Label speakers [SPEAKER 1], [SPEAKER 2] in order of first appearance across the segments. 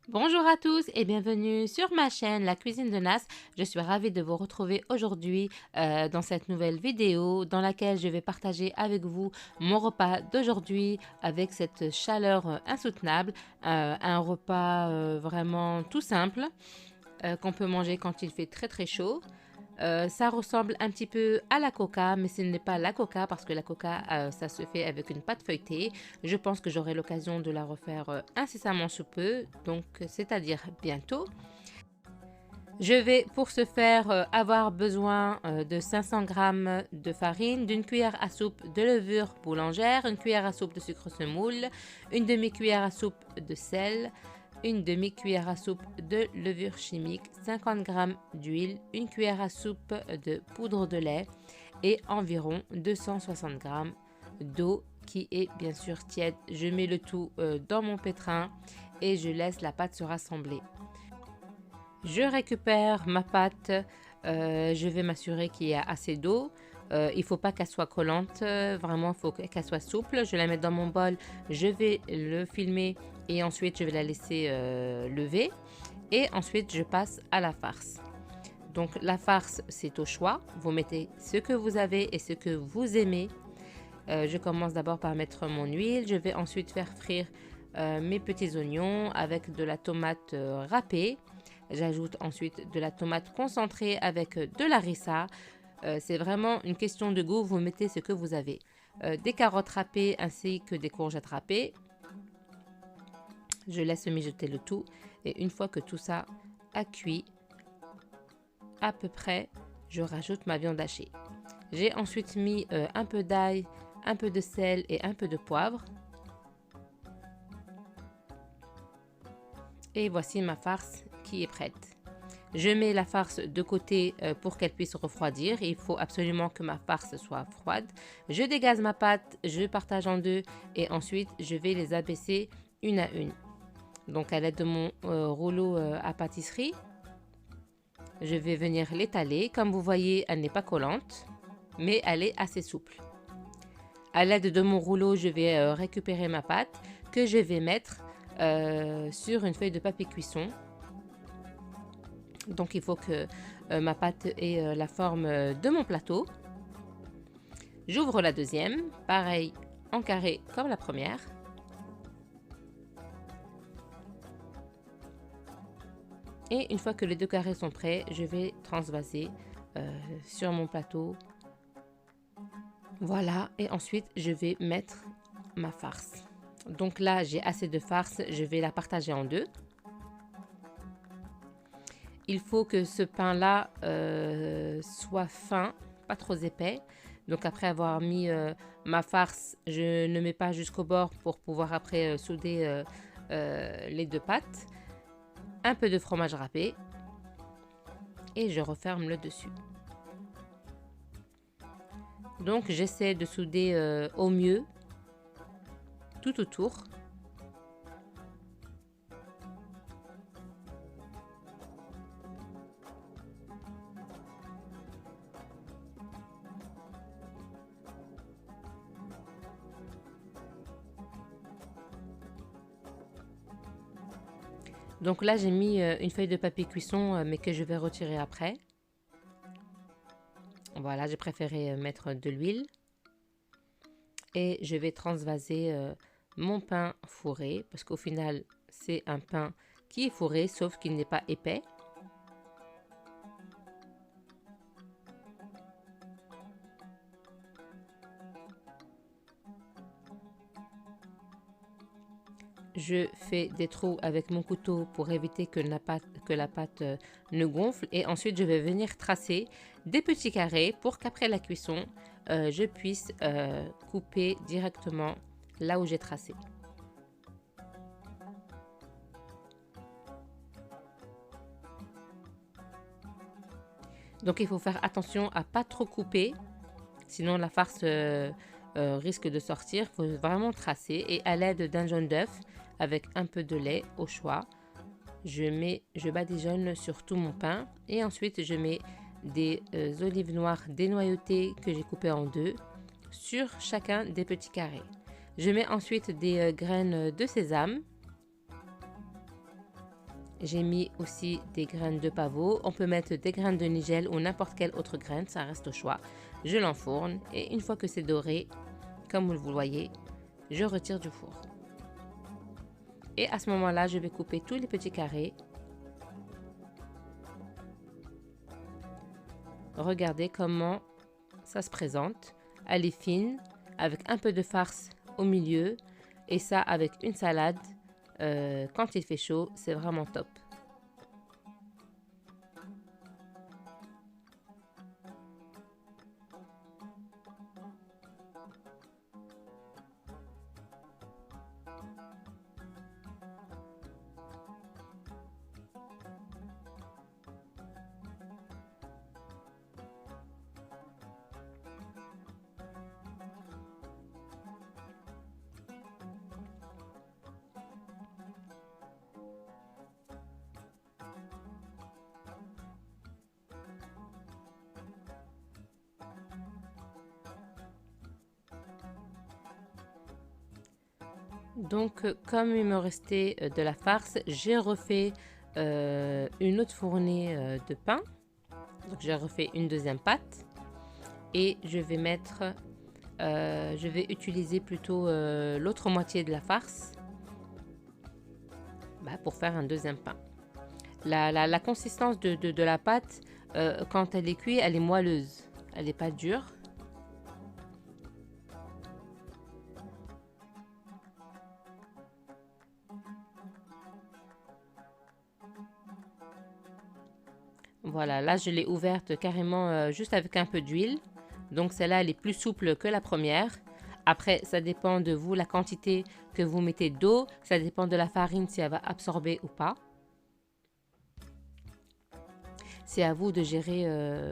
[SPEAKER 1] Bonjour à tous et bienvenue sur ma chaîne La Cuisine de Nas. Je suis ravie de vous retrouver aujourd'hui dans cette nouvelle vidéo dans laquelle je vais partager avec vous mon repas d'aujourd'hui avec cette chaleur insoutenable. Un repas vraiment tout simple qu'on peut manger quand il fait très chaud. Ça ressemble un petit peu à la coca, mais ce n'est pas la coca parce que la coca, ça se fait avec une pâte feuilletée. Je pense que j'aurai l'occasion de la refaire incessamment sous peu, donc c'est-à-dire bientôt. Je vais pour ce faire avoir besoin de 500 g de farine, d'une cuillère à soupe de levure boulangère, une cuillère à soupe de sucre semoule, une demi-cuillère à soupe de sel, une demi-cuillère à soupe de levure chimique, 50 g d'huile, une cuillère à soupe de poudre de lait et environ 260 g d'eau qui est bien sûr tiède. Je mets le tout dans mon pétrin et je laisse la pâte se rassembler. Je récupère ma pâte, je vais m'assurer qu'il y a assez d'eau. Il ne faut pas qu'elle soit collante, vraiment il faut qu'elle soit souple. Je la mets dans mon bol, je vais le filmer et ensuite je vais la laisser lever. Et ensuite je passe à la farce. Donc la farce c'est au choix, vous mettez ce que vous avez et ce que vous aimez. Je commence d'abord par mettre mon huile, je vais ensuite faire frire mes petits oignons avec de la tomate râpée. J'ajoute ensuite de la tomate concentrée avec de la harissa. C'est vraiment une question de goût, vous mettez ce que vous avez. Des carottes râpées ainsi que des courgettes râpées. Je laisse mijoter le tout et une fois que tout ça a cuit à peu près, je rajoute ma viande hachée. J'ai ensuite mis un peu d'ail, un peu de sel et un peu de poivre. Et voici ma farce qui est prête. Je mets la farce de côté pour qu'elle puisse refroidir. Il faut absolument que ma farce soit froide. Je dégaze ma pâte, je partage en deux et ensuite je vais les abaisser une à une. Donc à l'aide de mon rouleau à pâtisserie, je vais venir l'étaler. Comme vous voyez, elle n'est pas collante, mais elle est assez souple. À l'aide de mon rouleau, je vais récupérer ma pâte que je vais mettre sur une feuille de papier cuisson. Donc il faut que ma pâte ait la forme de mon plateau. J'ouvre la deuxième, pareil en carré comme la première. Et une fois que les deux carrés sont prêts, je vais transvaser sur mon plateau. Voilà, et ensuite je vais mettre ma farce. Donc là, j'ai assez de farce, je vais la partager en deux. Il faut que ce pain-là soit fin, pas trop épais. Donc après avoir mis ma farce, je ne mets pas jusqu'au bord pour pouvoir après souder les deux pâtes. Un peu de fromage râpé et je referme le dessus. Donc j'essaie de souder au mieux tout autour. Donc là j'ai mis une feuille de papier cuisson mais que je vais retirer après. Voilà, j'ai préféré mettre de l'huile. Et je vais transvaser mon pain fourré parce qu'au final c'est un pain qui est fourré sauf qu'il n'est pas épais. Je fais des trous avec mon couteau pour éviter que la pâte ne gonfle et ensuite je vais venir tracer des petits carrés pour qu'après la cuisson je puisse couper directement là où j'ai tracé. Donc il faut faire attention à pas trop couper, sinon la farce risque de sortir. Il faut vraiment tracer et à l'aide d'un jaune d'œuf avec un peu de lait au choix, je badigeonne sur tout mon pain et ensuite je mets des olives noires dénoyautées que j'ai coupées en deux sur chacun des petits carrés. Je mets ensuite des graines de sésame J'ai mis aussi des graines de pavot. On peut mettre des graines de nigel ou n'importe quelle autre graine, ça reste au choix. Je l'enfourne et une fois que c'est doré, comme vous le voyez, je retire du four. Et à ce moment-là, je vais couper tous les petits carrés. Regardez comment ça se présente. Elle est fine, avec un peu de farce au milieu. Et ça, avec une salade, quand il fait chaud, c'est vraiment top. Donc, comme il me restait de la farce, j'ai refait une autre fournée de pain. Donc, j'ai refait une deuxième pâte et je vais utiliser plutôt l'autre moitié de la farce pour faire un deuxième pain. La consistance de la pâte, quand elle est cuite, elle est moelleuse, elle n'est pas dure. Voilà, là je l'ai ouverte carrément juste avec un peu d'huile. Donc celle-là, elle est plus souple que la première. Après, ça dépend de vous, la quantité que vous mettez d'eau. Ça dépend de la farine, si elle va absorber ou pas. C'est à vous de gérer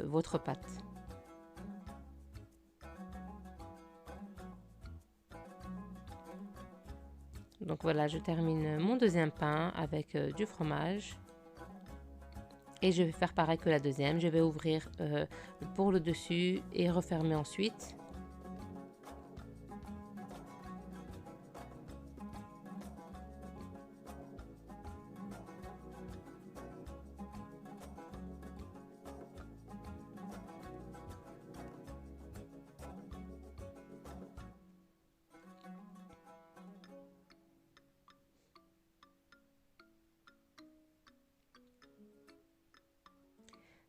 [SPEAKER 1] votre pâte. Donc voilà, je termine mon deuxième pain avec du fromage. Et je vais faire pareil que la deuxième. Je vais ouvrir pour le dessus et refermer ensuite.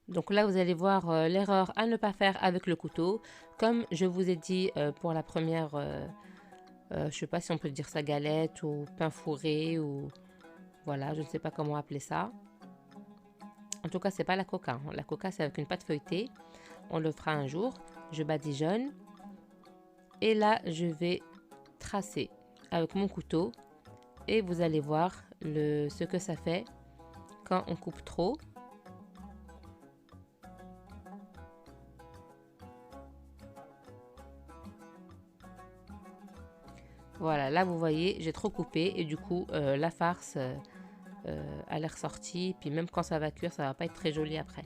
[SPEAKER 1] Donc là, vous allez voir l'erreur à ne pas faire avec le couteau. Comme je vous ai dit pour la première, je ne sais pas si on peut dire ça galette ou pain fourré ou voilà, je ne sais pas comment appeler ça. En tout cas, c'est pas la coca. La coca, c'est avec une pâte feuilletée. On le fera un jour. Je badigeonne. Et là, je vais tracer avec mon couteau. Et vous allez voir ce que ça fait quand on coupe trop. Voilà, là vous voyez, j'ai trop coupé et du coup la farce elle est ressortie. Puis même quand ça va cuire, ça va pas être très joli après.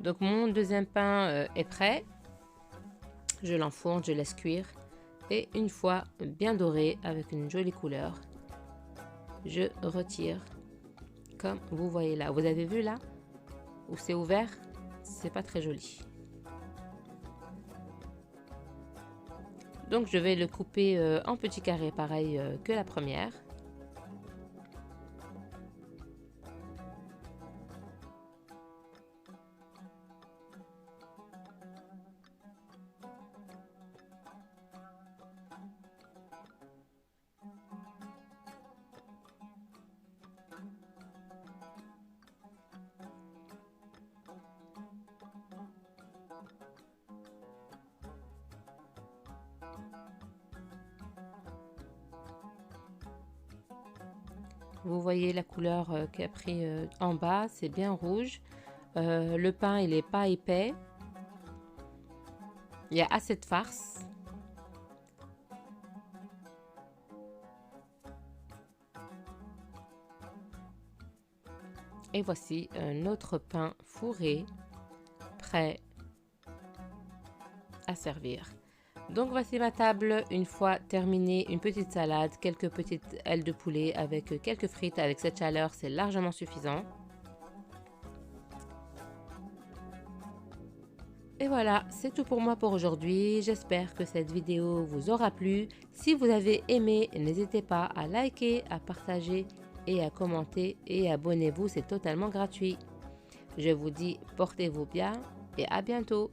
[SPEAKER 1] Donc mon deuxième pain est prêt. Je l'enfourne, je laisse cuire. Et une fois bien doré avec une jolie couleur, je retire comme vous voyez là. Vous avez vu là où c'est ouvert? C'est pas très joli. Donc je vais le couper en petits carrés pareil que la première. Vous voyez la couleur qui a pris en bas, c'est bien rouge. Le pain, il n'est pas épais. Il y a assez de farce. Et voici un autre pain fourré, prêt à servir. Donc voici ma table, une fois terminée, une petite salade, quelques petites ailes de poulet avec quelques frites. Avec cette chaleur, c'est largement suffisant. Et voilà, c'est tout pour moi pour aujourd'hui. J'espère que cette vidéo vous aura plu. Si vous avez aimé, n'hésitez pas à liker, à partager et à commenter et abonnez-vous, c'est totalement gratuit. Je vous dis portez-vous bien et à bientôt.